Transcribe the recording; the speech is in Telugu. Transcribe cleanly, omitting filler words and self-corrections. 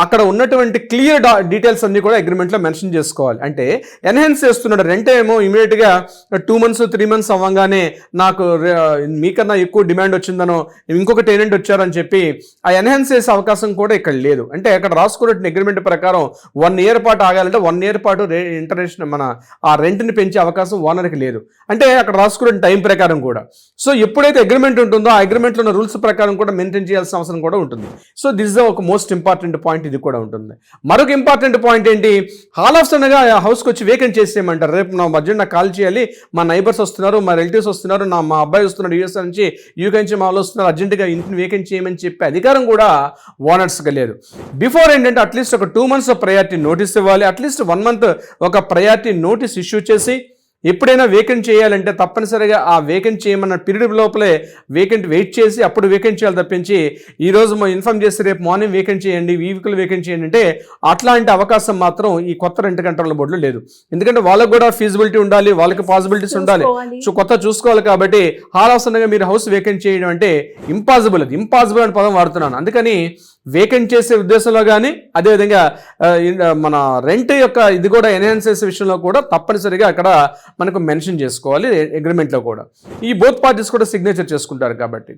అక్కడ ఉన్నటువంటి క్లియర్ డీటెయిల్స్ అన్ని కూడా అగ్రిమెంట్లో మెన్షన్ చేసుకోవాలి. అంటే ఎన్హాన్స్ చేస్తున్నాడు, రెంట్ ఏమో ఇమీడియట్గా 2 months 3 months అవ్వగానే నాకు మీకన్నా ఎక్కువ డిమాండ్ వచ్చిందనో ఇంకొక టెనెంట్ వచ్చారని చెప్పి ఆ ఎన్హాన్స్ చేసే అవకాశం కూడా ఇక్కడ లేదు. అంటే అక్కడ రాసుకున్న అగ్రిమెంట్ ప్రకారం 1 year పాటు ఆగాలంటే 1 year పాటు ఇంటర్నేషనల్ మన ఆ రెంట్ని పెంచే అవకాశం ఓనర్కి లేదు. అంటే అక్కడ రాసుకున్న టైం ప్రకారం కూడా. సో ఎప్పుడైతే అగ్రిమెంట్ ఉంటుందో ఆ అగ్రిమెంట్లో ఉన్న రూల్స్ ప్రకారం కూడా మెయింటైన్ చేయాల్సిన అవసరం కూడా ఉంటుంది. సో దిస్ ఇస్ ఒక మోస్ట్ ఇంపార్టెంట్ పాయింట్ ఇది కూడా ఉంటుంది. మరొక ఇంపార్టెంట్ పాయింట్ ఏంటి, హాల్ ఆఫ్ సడన్గా హౌస్కి వచ్చి వేకెంట్ చేసేయమంటారు. రేపు నా మధ్య నాకు కాల్ చేయాలి, మా నైబర్స్ వస్తున్నారు, మా రిలేటివ్స్ వస్తున్నారు, మా అబ్బాయి వస్తున్నాడు యూఎస్ నుంచి, యూకే నుంచి మా వాళ్ళు వస్తున్నారు, అర్జెంటుగా ఇంటిని వేకెంట్ చేయమని చెప్పే అధికారం కూడా ఓనర్స్గా లేదు. బిఫోర్ ఏంటంటే అట్లీస్ట్ ఒక 2 months ప్రయారిటీ నోటీస్ ఇవ్వాలి, అట్లీస్ట్ 1 month ఒక ప్రయారిటీ నోటీస్ ఇష్యూ చేసి ఎప్పుడైనా వేకెంట్ చేయాలంటే తప్పనిసరిగా ఆ వేకెంట్ చేయమన్న పీరియడ్ లోపలే వేకెంట్ వెయిట్ చేసి అప్పుడు వేకెంట్ చేయాలి తప్పించి ఈరోజు ఇన్ఫార్మ్ చేసి రేపు మార్నింగ్ వేకెంట్ చేయండి, వీక్లో వేకెంట్ చేయండి అంటే అట్లాంటి అవకాశం మాత్రం ఈ కొత్త రెంట్ కంట్రోల్ బోర్డులో లేదు. ఎందుకంటే వాళ్ళకు కూడా ఫీజిబిలిటీ ఉండాలి, వాళ్ళకి పాసిబిలిటీస్ ఉండాలి, సో కొత్త చూసుకోవాలి. కాబట్టి హాల్ ఆఫ్ సడన్గా మీరు హౌస్ వేకెంట్ చేయడం అంటే ఇంపాసిబుల్, అది ఇంపాసిబుల్ అనే పదం వాడుతున్నాను. అందుకని వేకెంట్ చేసే ఉద్దేశంలో కానీ అదేవిధంగా మన రెంట్ యొక్క ఇది కూడా ఎన్హాన్స్ చేసే విషయంలో కూడా తప్పనిసరిగా అక్కడ మనకు మెన్షన్ చేసుకోవాలి అగ్రిమెంట్లో కూడా. ఈ బోత్ పార్టీస్ కూడా సిగ్నేచర్ చేసుకుంటారు కాబట్టి